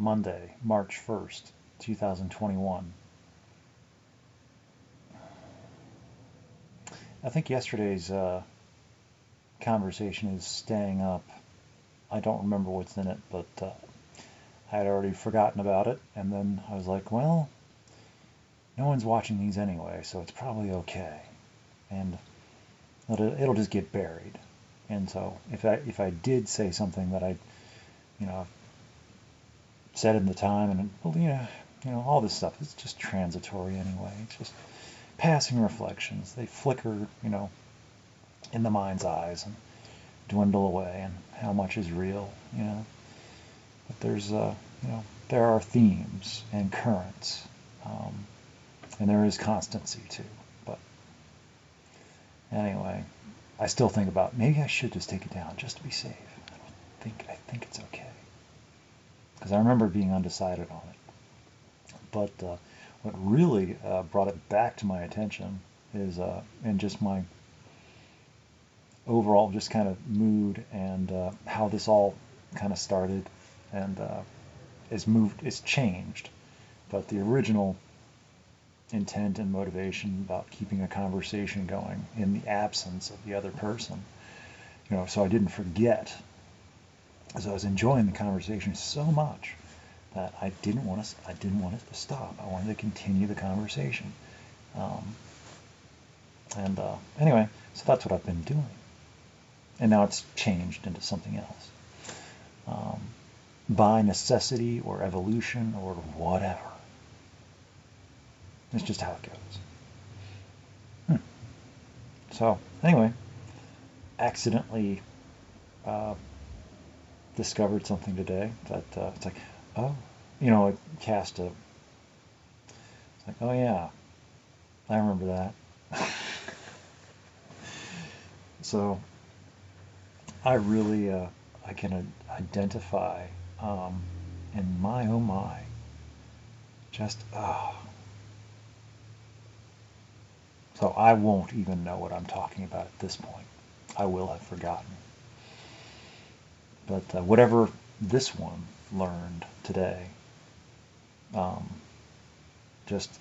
Monday, March 1st, 2021. I think yesterday's conversation is staying up. I don't remember what's in it, but I had already forgotten about it, and then I was like, well, no one's watching these anyway, so it's probably okay. And it'll just get buried. And so if I did say something that I, you know, said in the time, and well, all this stuff is just transitory anyway. It's just passing reflections. They flicker, in the mind's eyes and dwindle away. And how much is real, But there's, there are themes and currents, and there is constancy too. But anyway, I still think about maybe I should just take it down just to be safe. I think it's okay, because I remember being undecided on it. But what really brought it back to my attention is, and just my overall just kind of mood and how this all kind of started and it's changed. But the original intent and motivation about keeping a conversation going in the absence of the other person, so I didn't forget, as I was enjoying the conversation so much that I didn't want it to stop. I wanted to continue the conversation. Anyway, so that's what I've been doing. And now it's changed into something else. By necessity or evolution or whatever. It's just how it goes. So, anyway, accidentally discovered something today that it's like, oh, it cast a, it's like, oh yeah, I remember that. So I really, I can identify, in my oh my, just, so I won't even know what I'm talking about at this point. I will have forgotten. But whatever this one learned today, just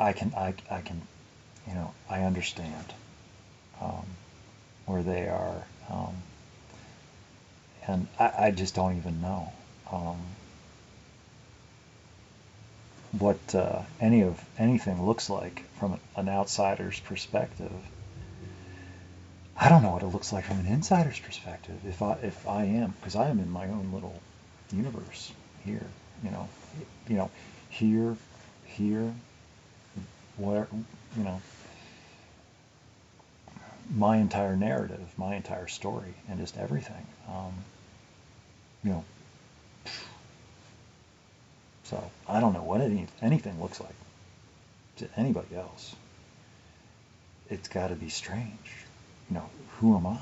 I can I understand where they are, and I just don't even know what anything looks like from an outsider's perspective. I don't know what it looks like from an insider's perspective. If I am, because I am in my own little universe here, here, where, my entire narrative, my entire story, and just everything. So I don't know what anything looks like to anybody else. It's got to be strange. Who am I?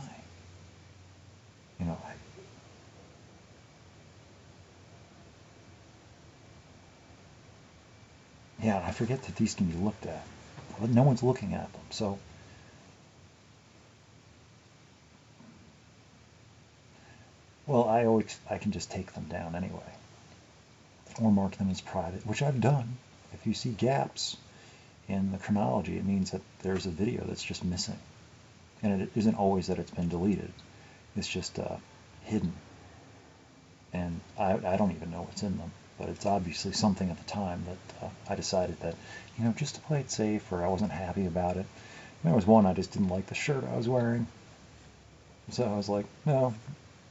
Yeah, I forget that these can be looked at, but no one's looking at them. So, well, I can just take them down anyway, or mark them as private, which I've done. If you see gaps in the chronology, it means that there's a video that's just missing. And it isn't always that it's been deleted. It's just hidden. And I don't even know what's in them. But it's obviously something at the time that I decided that, just to play it safe, or I wasn't happy about it. There was one, I just didn't like the shirt I was wearing. So I was like, no,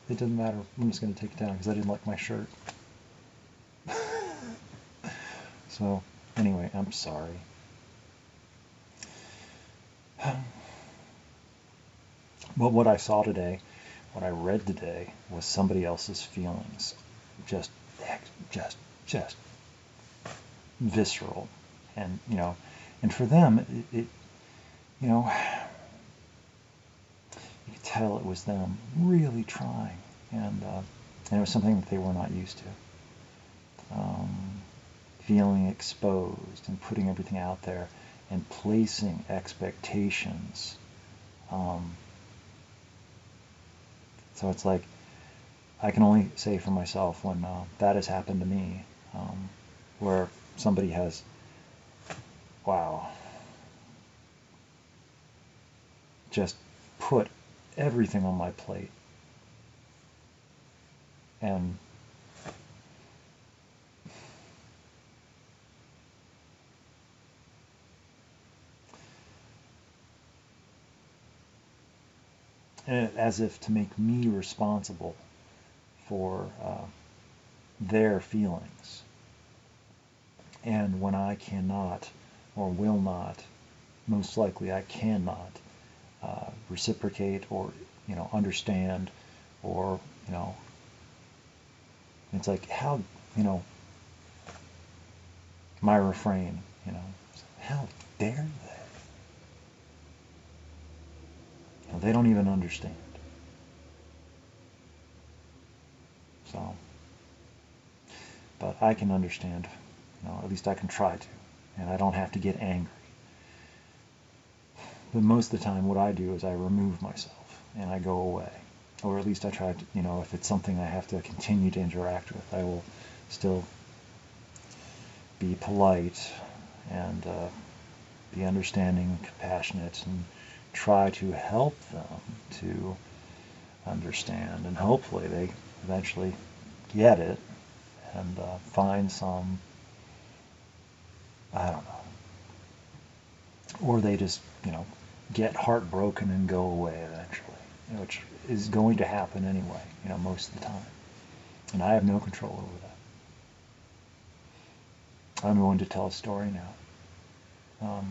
it doesn't matter. I'm just going to take it down because I didn't like my shirt. So anyway, I'm sorry. But what I saw today, what I read today, was somebody else's feelings. Just visceral. And, and for them, it you could tell it was them really trying. And it was something that they were not used to. Feeling exposed and putting everything out there and placing expectations So it's like, I can only say for myself when that has happened to me, where somebody has, wow, just put everything on my plate. And as if to make me responsible for their feelings. And when I cannot, or will not, most likely I cannot reciprocate, or understand, or it's like, how, my refrain, how dare they? They don't even understand. So, but I can understand, at least I can try to, and I don't have to get angry. But most of the time what I do is I remove myself and I go away. Or at least I try to, if it's something I have to continue to interact with, I will still be polite and be understanding, compassionate, and try to help them to understand. And hopefully they eventually get it and find some, I don't know, or they just, get heartbroken and go away eventually, which is going to happen anyway, most of the time. And I have no control over that. I'm going to tell a story now.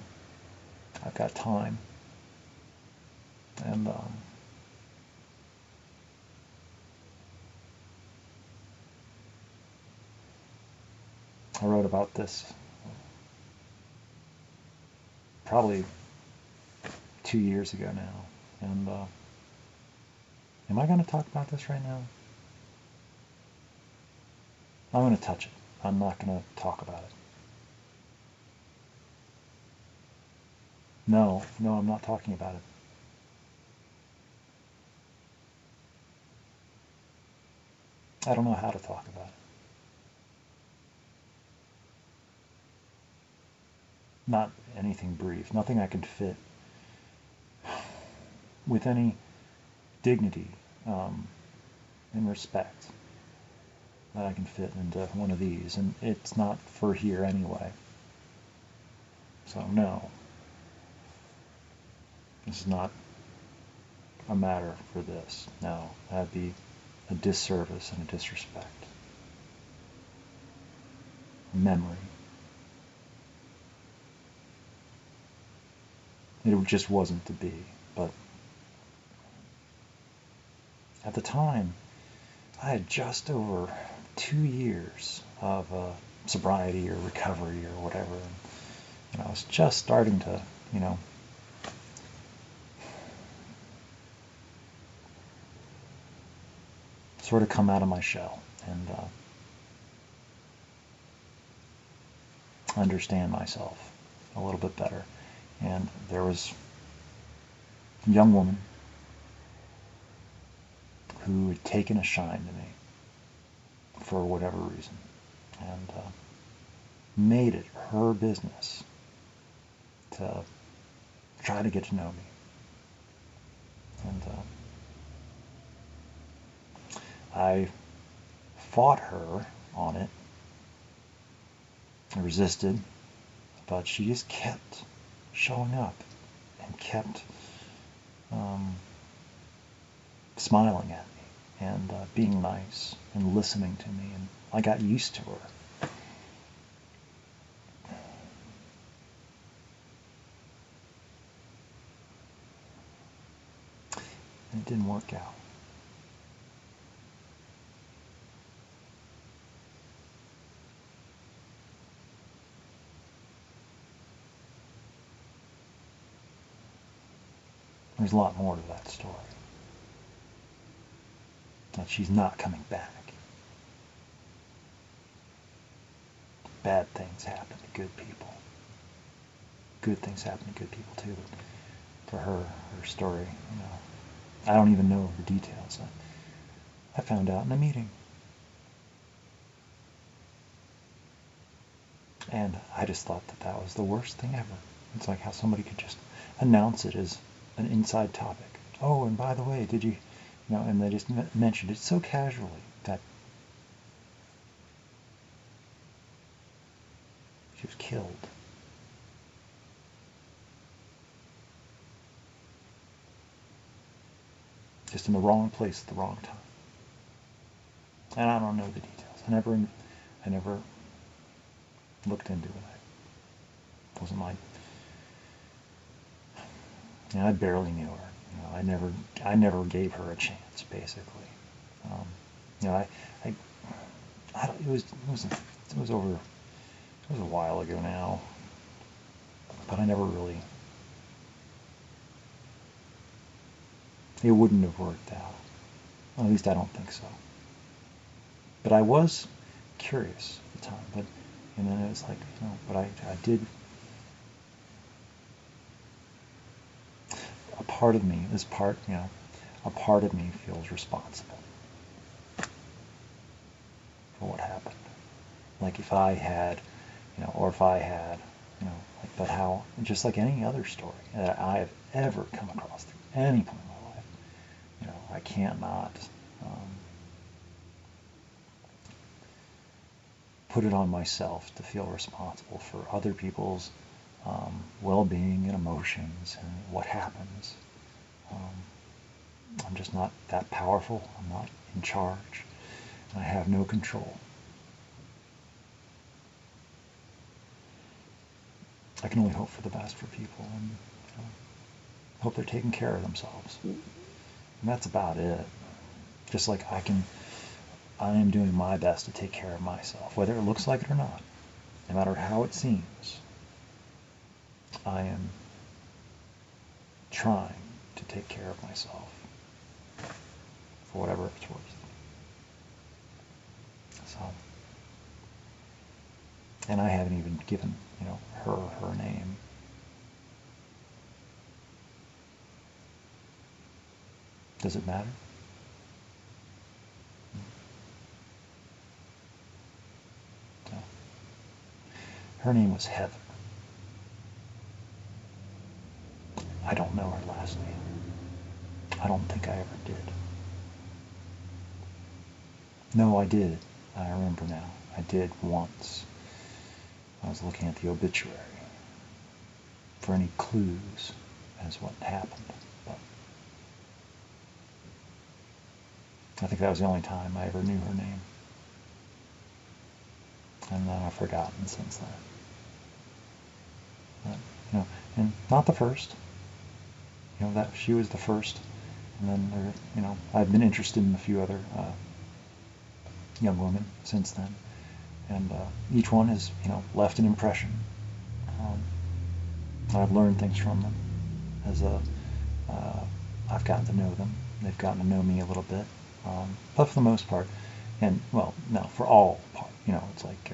I've got time. And I wrote about this probably 2 years ago now. And am I going to talk about this right now? I'm going to touch it. I'm not going to talk about it. No, I'm not talking about it. I don't know how to talk about it. Not anything brief, nothing I can fit with any dignity and respect that I can fit into one of these, and it's not for here anyway. So no, this is not a matter for this. No, that'd be a disservice and a disrespect. Memory. It just wasn't to be, but at the time, I had just over 2 years of sobriety or recovery or whatever, and I was just starting to, sort of come out of my shell and understand myself a little bit better. And there was a young woman who had taken a shine to me for whatever reason, and made it her business to try to get to know me. And I fought her on it. I resisted, but she just kept showing up and kept smiling at me and being nice and listening to me, and I got used to her. And it didn't work out. There's a lot more to that story. That she's not coming back. Bad things happen to good people. Good things happen to good people too. But for her story, I don't even know the details. I found out in a meeting. And I just thought that that was the worst thing ever. It's like how somebody could just announce it as an inside topic. Oh, and by the way, did you, and they just mentioned it so casually that she was killed. Just in the wrong place at the wrong time. And I don't know the details. I never looked into it. It wasn't my. I barely knew her. I never gave her a chance. Basically, it was over. It was a while ago now, but I never really. It wouldn't have worked out. Well, at least I don't think so. But I was curious at the time. And then it was like, but I did. A part of me, a part of me feels responsible for what happened. Like if I had, or if I had, but how, just like any other story that I have ever come across through any point in my life, I can't not put it on myself to feel responsible for other people's well-being and emotions and what happens. I'm just not that powerful. I'm not in charge. And I have no control. I can only hope for the best for people and hope they're taking care of themselves. And that's about it. Just like I am doing my best to take care of myself, whether it looks like it or not. No matter how it seems, I am trying to take care of myself for whatever it's worth. So, and I haven't even given, her name. Does it matter? No. Her name was Heather. I don't know her last name. I don't think I ever did. No, I did. I remember now. I did once. I was looking at the obituary for any clues as what happened. But I think that was the only time I ever knew her name. And then I've forgotten since then. But, and not the first. That she was the first. And then there, I've been interested in a few other young women since then, and each one has left an impression. I've learned things from them as I've gotten to know them. They've gotten to know me a little bit, but for the most part, and well, no, for all part, it's like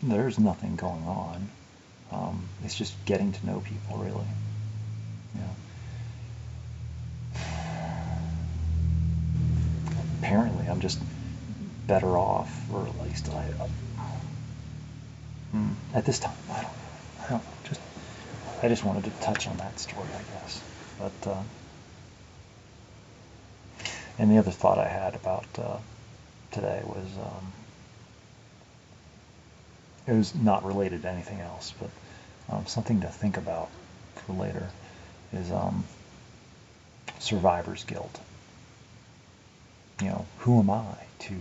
there's nothing going on. It's just getting to know people, really. Apparently, I'm just better off, or at least at this time. I don't know. I just wanted to touch on that story, I guess. But and the other thought I had about today was it was not related to anything else, but something to think about for later is survivor's guilt. Who am I to,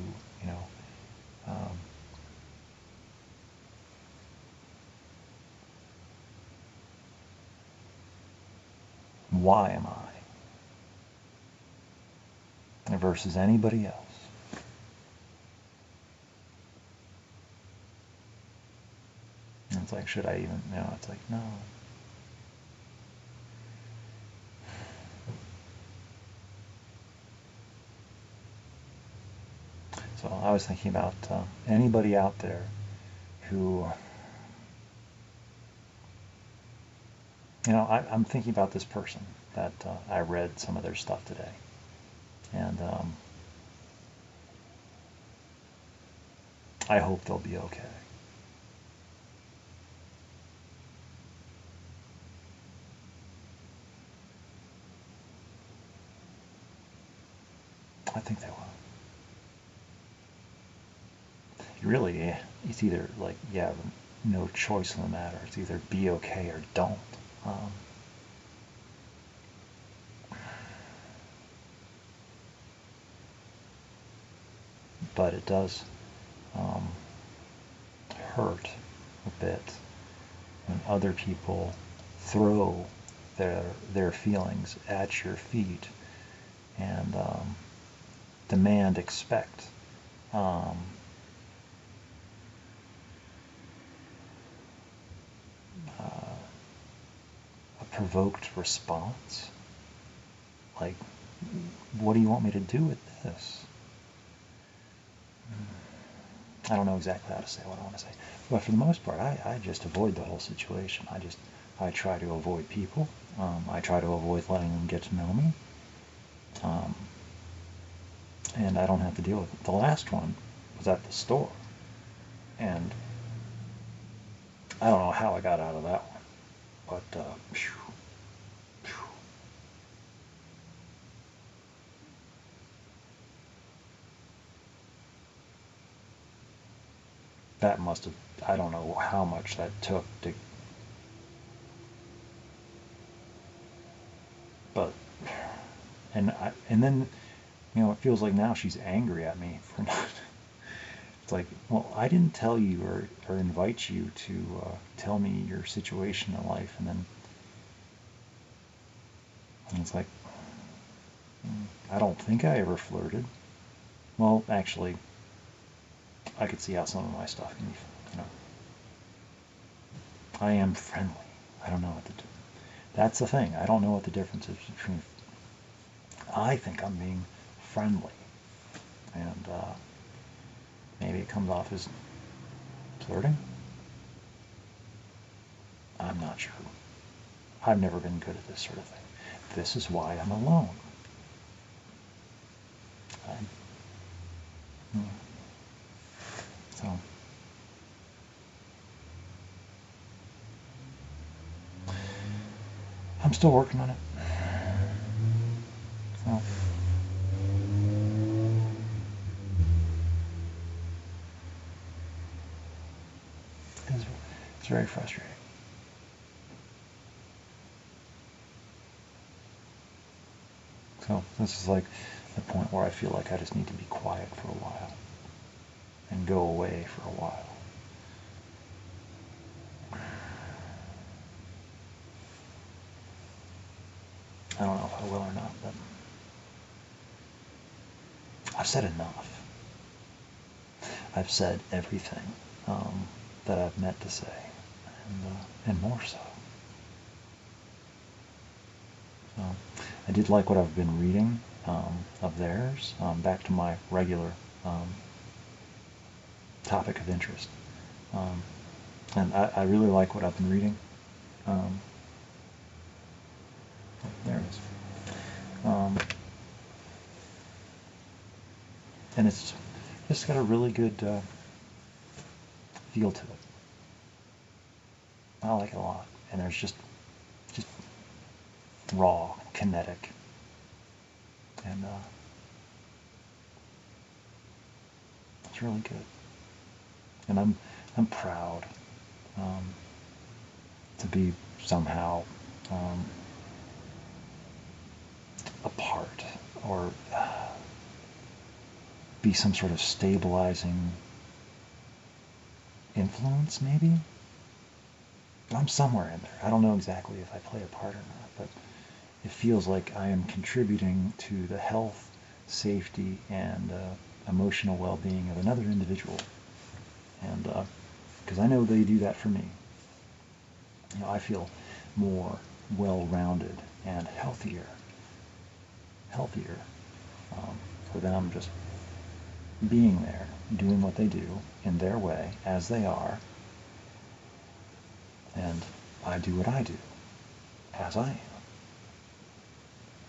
why am I versus anybody else? And it's like, should I even, it's like, no. So I was thinking about anybody out there who, I'm thinking about this person that I read some of their stuff today. And I hope they'll be okay. I think they will. Really, it's either like you have no choice in the matter. It's either be okay or don't. Um, but it does um, hurt a bit when other people throw their feelings at your feet and demand, expect um, uh, a provoked response. Like, what do you want me to do with this? I don't know exactly how to say what I want to say. But for the most part, I just avoid the whole situation. I try to avoid people. I try to avoid letting them get to know me. Um, and I don't have to deal with it. The last one was at the store. And I don't know how I got out of that one. But, phew, phew. That must have, I don't know how much that took to, but, and then, it feels like now she's angry at me for not, it's like, well, I didn't tell you or invite you to tell me your situation in life, and it's like, I don't think I ever flirted. Well, actually, I could see how some of my stuff can be, I am friendly. I don't know what to do. That's the thing. I don't know what the difference is between, I think I'm being friendly, and maybe it comes off as flirting. I'm not sure. I've never been good at this sort of thing. This is why I'm alone. I, so, I'm still working on it. So, it's very frustrating. So this is like the point where I feel like I just need to be quiet for a while and go away for a while. I don't know if I will or not, but I've said enough. I've said everything that I've meant to say, and more so. So I did like what I've been reading of theirs. Back to my regular topic of interest. And I really like what I've been reading. There it is. And it's just got a really good feel to it. I like it a lot. And there's just raw, kinetic, and it's really good. And I'm proud to be somehow a part, or be some sort of stabilizing influence, maybe. I'm somewhere in there. I don't know exactly if I play a part or not, but it feels like I am contributing to the health, safety, and emotional well-being of another individual. And because I know they do that for me. I feel more well-rounded and healthier for them just being there, doing what they do in their way, as they are, and I do what I do, as I am.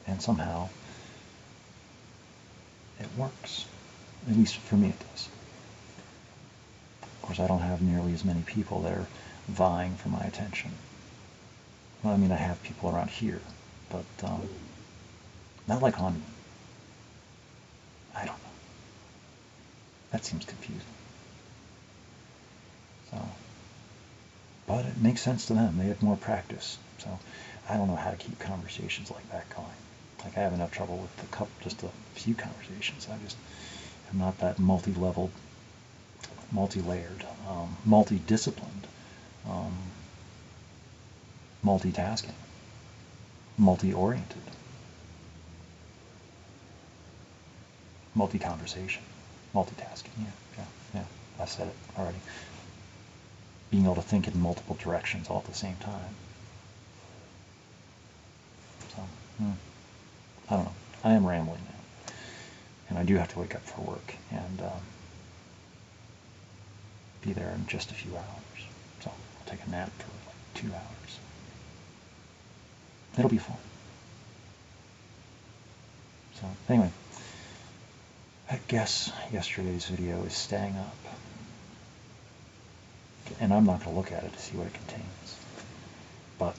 And somehow, it works. At least for me it does. Of course, I don't have nearly as many people that are vying for my attention. Well, I mean, I have people around here, but not like on, I don't know. That seems confusing. So, but it makes sense to them. They have more practice. So I don't know how to keep conversations like that going. Like, I have enough trouble with just a few conversations. I'm not that multi-leveled, multi-layered, multi-disciplined, multitasking, multi-oriented, multi-conversation, multitasking. Yeah. I said it already. Being able to think in multiple directions all at the same time. So, I don't know. I am rambling now. And I do have to wake up for work and be there in just a few hours. So I'll take a nap for like 2 hours. It'll be fun. So anyway, I guess yesterday's video is staying up. And I'm not going to look at it to see what it contains. But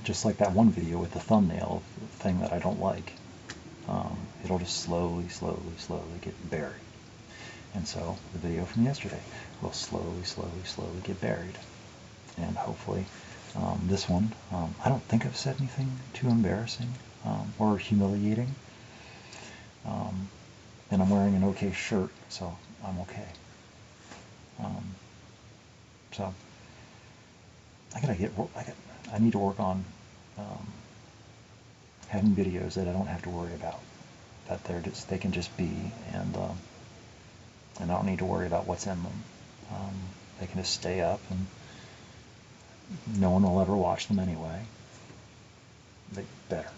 just like that one video with the thumbnail of the thing that I don't like, it'll just slowly get buried. And so the video from yesterday will slowly get buried. And hopefully this one, I don't think I've said anything too embarrassing or humiliating. And I'm wearing an okay shirt, so I'm okay. So I need to work on having videos that I don't have to worry about, that they can just be, and I don't need to worry about what's in them. They can just stay up, and no one will ever watch them anyway. They better.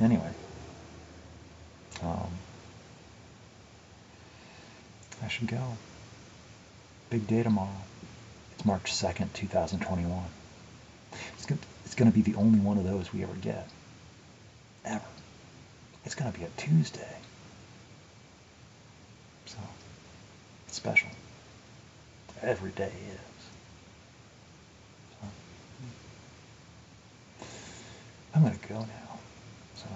Anyway, I should go. Big day tomorrow. It's March 2nd, 2021. It's going to be the only one of those we ever get. Ever. It's going to be a Tuesday. So, it's special. Every day is. So, I'm going to go now. So.